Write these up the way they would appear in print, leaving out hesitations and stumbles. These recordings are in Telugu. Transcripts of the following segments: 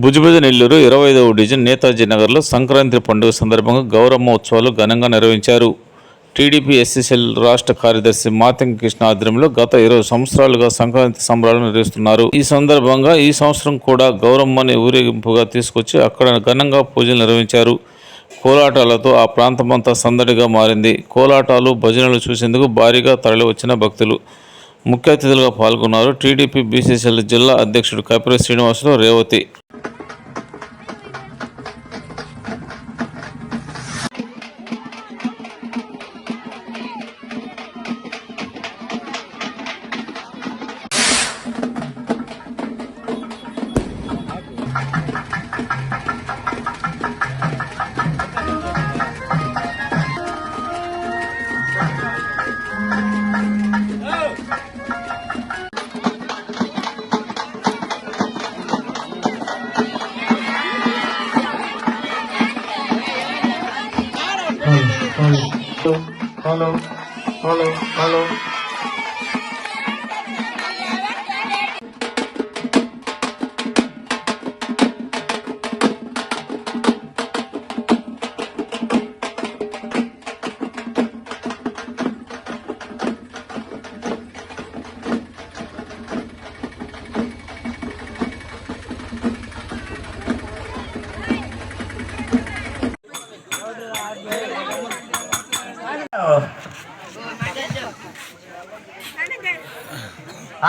భుజబుజ నెల్లూరు 25వ డివిజన్ నేతాజీ నగర్లో సంక్రాంతి పండుగ సందర్భంగా గౌరమ్మ ఉత్సవాలు ఘనంగా నిర్వహించారు. టీడీపీ ఎస్సీసీఎల్ రాష్ట్ర కార్యదర్శి మాతంగి కృష్ణ ఆధ్వర్యంలో గత 20 సంవత్సరాలుగా సంక్రాంతి సంబరాలు నిర్వహిస్తున్నారు. ఈ సందర్భంగా ఈ సంవత్సరం కూడా గౌరమ్మని ఊరేగింపుగా తీసుకొచ్చి అక్కడ ఘనంగా పూజలు నిర్వహించారు. కోలాటాలతో ఆ ప్రాంతమంతా సందడిగా మారింది. కోలాటాలు, భజనలు చూసేందుకు భారీగా తరలి వచ్చిన భక్తులు ముఖ్య అతిథులుగా పాల్గొన్నారు. టీడీపీ బీసీసీఎల్ జిల్లా అధ్యక్షుడు Kapireddy Srinivasulu, Revathi hello hello hello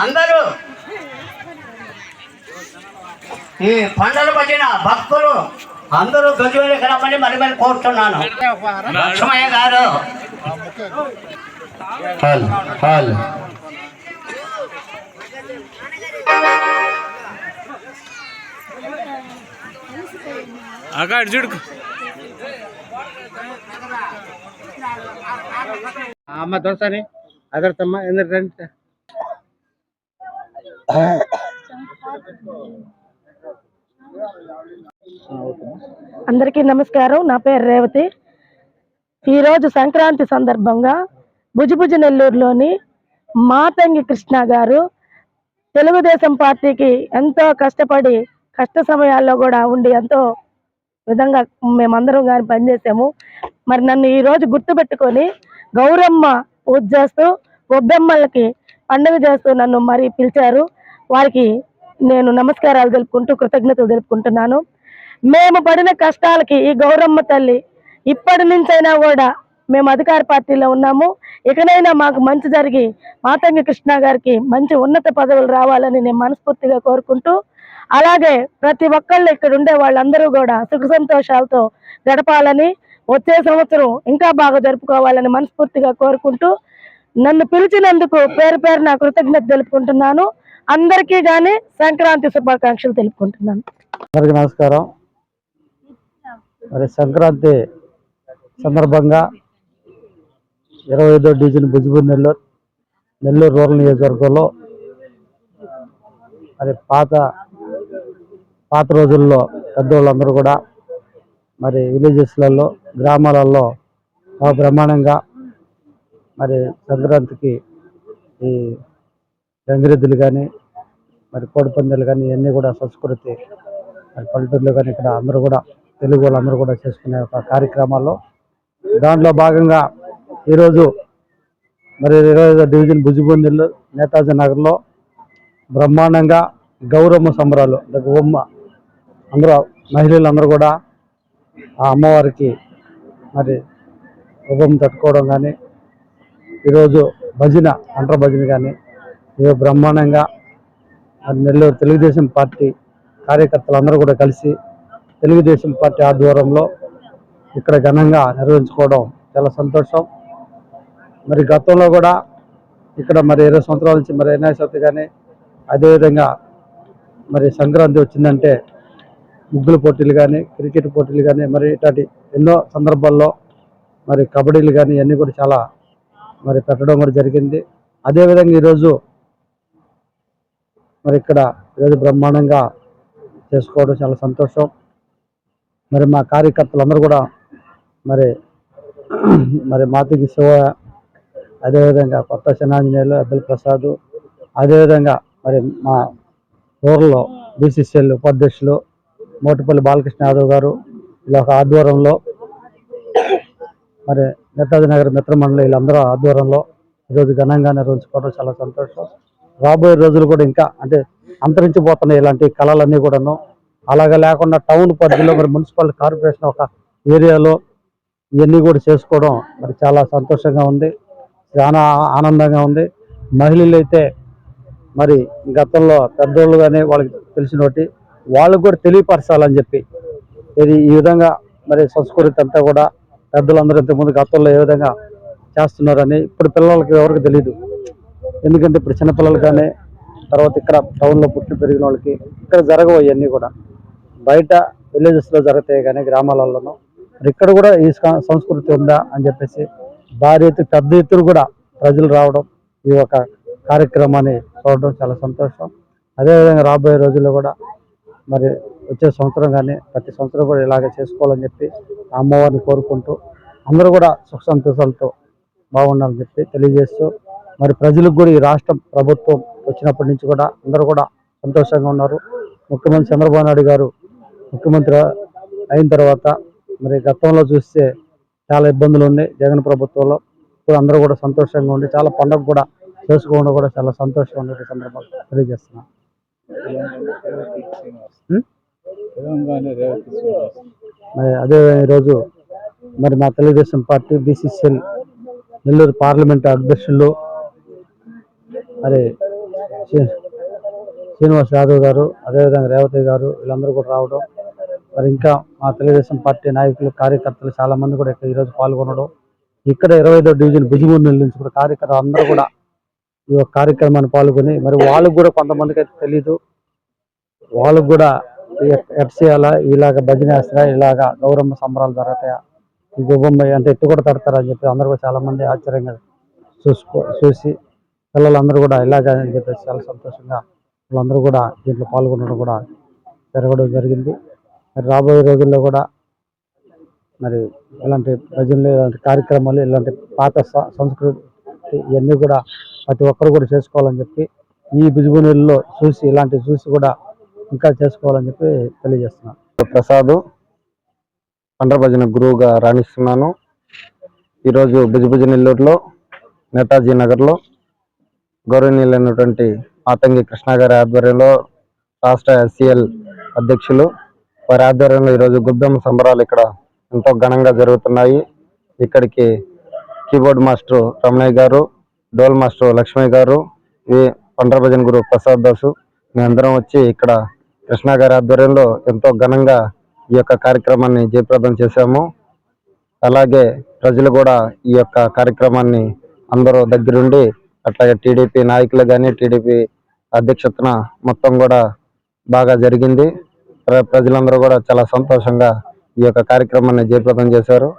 అందరూ ఈ పంటలు పట్టిన భక్తులు అందరూ గజువులు కలపని మరి మరి కోరుతున్నాను. లక్ష్మయ్య గారు చూడు అమ్మ దోసని అదర్తమ్మ ఎందుకంటే అందరికీ నమస్కారం. నా పేరు రేవతి. ఈరోజు సంక్రాంతి సందర్భంగా భుజబుజ నెల్లూరులోని మాతంగి కృష్ణ గారు తెలుగుదేశం పార్టీకి ఎంతో కష్టపడి కష్ట సమయాల్లో కూడా ఉండి ఎంతో విధంగా మేమందరం కానీ పనిచేసాము. మరి నన్ను ఈరోజు గుర్తుపెట్టుకొని గౌరమ్మ పూజ చేస్తూ గొబ్బెమ్మలకి పండుగ చేస్తూ నన్ను మరి పిలిచారు. వారికి నేను నమస్కారాలు తెలుపుకుంటూ కృతజ్ఞతలు తెలుపుకుంటున్నాను. మేము పడిన కష్టాలకి ఈ గౌరమ్మ తల్లి ఇప్పటి నుంచైనా కూడా మేము అధికార పార్టీలో ఉన్నాము. ఇకనైనా మాకు మంచి జరిగి మాతంగి కృష్ణ గారికి మంచి ఉన్నత పదవులు రావాలని నేను మనస్ఫూర్తిగా కోరుకుంటూ, అలాగే ప్రతి ఒక్కళ్ళు ఇక్కడ ఉండే వాళ్ళందరూ కూడా సుఖ సంతోషాలతో గడపాలని, వచ్చే సంవత్సరం ఇంకా బాగా జరుపుకోవాలని మనస్ఫూర్తిగా కోరుకుంటూ, నన్ను పిలిచినందుకు పేరు పేరు నా కృతజ్ఞత తెలుపుకుంటున్నాను. అందరికీ కానీ సంక్రాంతి శుభాకాంక్షలు తెలుపుకుంటున్నాను. అందరికీ నమస్కారం. మరి సంక్రాంతి సందర్భంగా 25వ డివిజన్ భుజబుజ నెల్లూరు రూరల్ నియోజకవర్గంలో మరి పాత రోజుల్లో పెద్దవాళ్ళందరూ కూడా మరి విలేజెస్లలో గ్రామాలలో బ్రహ్మాండంగా మరి సంక్రాంతికి ఈ గంగిరెద్దులు కానీ మరి కోడిపందాలు కానీ ఇవన్నీ కూడా సంస్కృతి మరి పల్లెటూరులో కానీ ఇక్కడ అందరూ కూడా తెలుగు వాళ్ళందరూ కూడా చేసుకునే ఒక కార్యక్రమాల్లో దాంట్లో భాగంగా ఈరోజు మరి 25వ డివిజన్ భుజబుజ నెల్లూరు నేతాజీ నగర్లో బ్రహ్మాండంగా గౌరమ్మ సంబరాలు గౌరమ్మ అందరూ మహిళలందరూ కూడా ఆ అమ్మవారికి మరి గౌరమ్మ తట్టుకోవడం కానీ ఈరోజు భజన అంటర్ భజన కానీ ఇవి బ్రహ్మాండంగా నెల్లూరు తెలుగుదేశం పార్టీ కార్యకర్తలందరూ కూడా కలిసి తెలుగుదేశం పార్టీ ఆధ్వర్యంలో ఇక్కడ ఘనంగా నిర్వహించుకోవడం చాలా సంతోషం. మరి గతంలో కూడా ఇక్కడ మరి 20 సంవత్సరాల నుంచి మరి వినాయక చవితి కానీ అదేవిధంగా మరి సంక్రాంతి వచ్చిందంటే ముగ్గుల పోటీలు కానీ క్రికెట్ పోటీలు కానీ మరి ఇట్లాంటి ఎన్నో సందర్భాల్లో మరి కబడ్డీలు కానీ ఇవన్నీ కూడా చాలా మరి పెట్టడం కూడా జరిగింది. అదేవిధంగా ఈరోజు మరి ఇక్కడ ఈరోజు బ్రహ్మాండంగా చేసుకోవడం చాలా సంతోషం. మరి మా కార్యకర్తలందరూ కూడా మరి మరి మాతంగి శివ, అదేవిధంగా కొత్త శనాంజనేయులు, అబ్దుల్ ప్రసాద్, అదేవిధంగా మరి మా ఊర్లో బీసీసీఎల్ ఉపాధ్యక్షులు మోటిపల్లి బాలకృష్ణ యాదవ్ గారు ఇలా ఒక ఆధ్వర్యంలో, మరి నేతాజీ నగర్ మిత్ర మండలి వీళ్ళందరూ ఆధ్వర్యంలో ఈరోజు ఘనంగా నిర్వహించుకోవడం చాలా సంతోషం. రాబోయే రోజులు కూడా ఇంకా అంటే అంతరించిపోతున్నాయి ఇలాంటి కళలన్నీ కూడాను. అలాగే లేకుండా టౌన్ పరిధిలో మరి మున్సిపల్ కార్పొరేషన్ ఒక ఏరియాలో ఇవన్నీ కూడా చేసుకోవడం మరి చాలా సంతోషంగా ఉంది, చాలా ఆనందంగా ఉంది. మహిళలు అయితే మరి గతంలో పెద్దోళ్ళు కానీ వాళ్ళకి తెలిసినోటి వాళ్ళకు కూడా తెలియపరచాలని చెప్పి ఈ విధంగా మరి సంస్కృతి అంతా కూడా పెద్దలందరూ ఇంతకుముందు గతంలో ఏ విధంగా చేస్తున్నారని ఇప్పుడు పిల్లలకి ఎవరికి తెలియదు. ఎందుకంటే ఇప్పుడు చిన్నపిల్లలు కానీ తర్వాత ఇక్కడ టౌన్లో పుట్టి పెరిగిన వాళ్ళకి ఇక్కడ జరగవు ఇవన్నీ కూడా. బయట విలేజెస్లో జరుగుతాయి కానీ గ్రామాలలోనూ మరి ఇక్కడ కూడా ఈ సంస్కృతి ఉందా అని చెప్పేసి భారీ ఎత్తు పెద్ద ఎత్తులు కూడా ప్రజలు రావడం, ఈ యొక్క కార్యక్రమాన్ని చూడడం చాలా సంతోషం. అదేవిధంగా రాబోయే రోజుల్లో కూడా మరి వచ్చే సంవత్సరం కానీ ప్రతి సంవత్సరం కూడా ఇలాగే చేసుకోవాలని చెప్పి అమ్మవారిని కోరుకుంటూ అందరూ కూడా సుఖ సంతోషాలతో బాగుండాలని చెప్పి తెలియజేస్తూ, మరి ప్రజలకు కూడా ఈ రాష్ట్ర ప్రభుత్వం వచ్చినప్పటి నుంచి కూడా అందరూ కూడా సంతోషంగా ఉన్నారు. ముఖ్యమంత్రి చంద్రబాబు నాయుడు గారు ముఖ్యమంత్రి అయిన తర్వాత మరి గతంలో చూస్తే చాలా ఇబ్బందులు ఉన్నాయి జగన్ ప్రభుత్వంలో. ఇప్పుడు అందరూ కూడా సంతోషంగా ఉండి చాలా పండుగ కూడా చేసుకోవడం కూడా చాలా సంతోషంగా ఉండే సందర్భంగా తెలియజేస్తున్నాను. మరి అదే ఈరోజు మరి మా Telugu Desam party BCCL Nellore parliament అధ్యక్షులు మరి శ్రీనివాస్ యాదవ్ గారు, అదేవిధంగా రేవతి గారు వీళ్ళందరూ కూడా రావడం, మరి ఇంకా మా తెలుగుదేశం పార్టీ నాయకులు కార్యకర్తలు చాలా మంది కూడా ఇక్కడ ఈరోజు పాల్గొనడం, ఇక్కడ 25వ డివిజన్ బిజిమూరు నుంచి కూడా కార్యకర్తలు అందరూ కూడా ఈ యొక్క కార్యక్రమాన్ని పాల్గొని మరి వాళ్ళకు కూడా కొంతమందికి అయితే తెలీదు, వాళ్ళకు కూడా ఎట్ చేయాలా, ఇలాగ భజన వేస్తారా, ఇలాగ గౌరమ్మ సంబరాలు జరుగుతాయా, ఈ గుబ్బమ్మ అంటే ఎట్టు కూడా తడతారా అని చెప్పి అందరూ కూడా చాలా మంది ఆశ్చర్యంగా చూసి పిల్లలందరూ కూడా ఇలాగ అని చెప్పేసి చాలా సంతోషంగా వాళ్ళందరూ కూడా దీంట్లో పాల్గొనడం కూడా జరగడం జరిగింది. మరి రాబోయే రోజుల్లో కూడా మరి ఇలాంటి భజనలు, ఇలాంటి కార్యక్రమాలు, ఇలాంటి పాత సంస్కృతి ఇవన్నీ కూడా ప్రతి ఒక్కరు కూడా చేసుకోవాలని చెప్పి ఈ బిజుగునీళ్ళలో చూసి ఇలాంటివి చూసి కూడా ఇంకా చేసుకోవాలని చెప్పి తెలియజేస్తున్నాను. ప్రసాద్ పండ్ర భజన గురువుగా రాణిస్తున్నాను. ఈరోజు బిజుబుజ నెల్లూరులో నేతాజీ నగర్లో గౌరవనీయులైనటువంటి మాతంగి కృష్ణ గారి ఆధ్వర్యంలో రాష్ట్ర ఎస్సీఎల్ అధ్యక్షులు వారి ఆధ్వర్యంలో ఈరోజు గుబ్బెమ్మ సంబరాలు ఇక్కడ ఎంతో ఘనంగా జరుగుతున్నాయి. ఇక్కడికి కీబోర్డ్ మాస్టర్ రమణయ్య గారు, డోల్ మాస్టర్ లక్ష్మయ్య గారు, ఈ పండ్ర భజన గురువు ప్రసాద్ దాసు మేమందరం వచ్చి ఇక్కడ కృష్ణ గారి ఆధ్వర్యంలో ఎంతో ఘనంగా ఈ యొక్క కార్యక్రమాన్ని జయప్రదం చేశాము. అలాగే ప్రజలు కూడా ఈ యొక్క కార్యక్రమాన్ని అందరూ దగ్గరుండి, అట్లాగే టీడీపీ నాయకులు కానీ టీడీపీ అధ్యక్షతన మొత్తం కూడా బాగా జరిగింది. ప్రజలందరూ కూడా చాలా సంతోషంగా ఈ యొక్క కార్యక్రమాన్ని జయప్రదం చేశారు.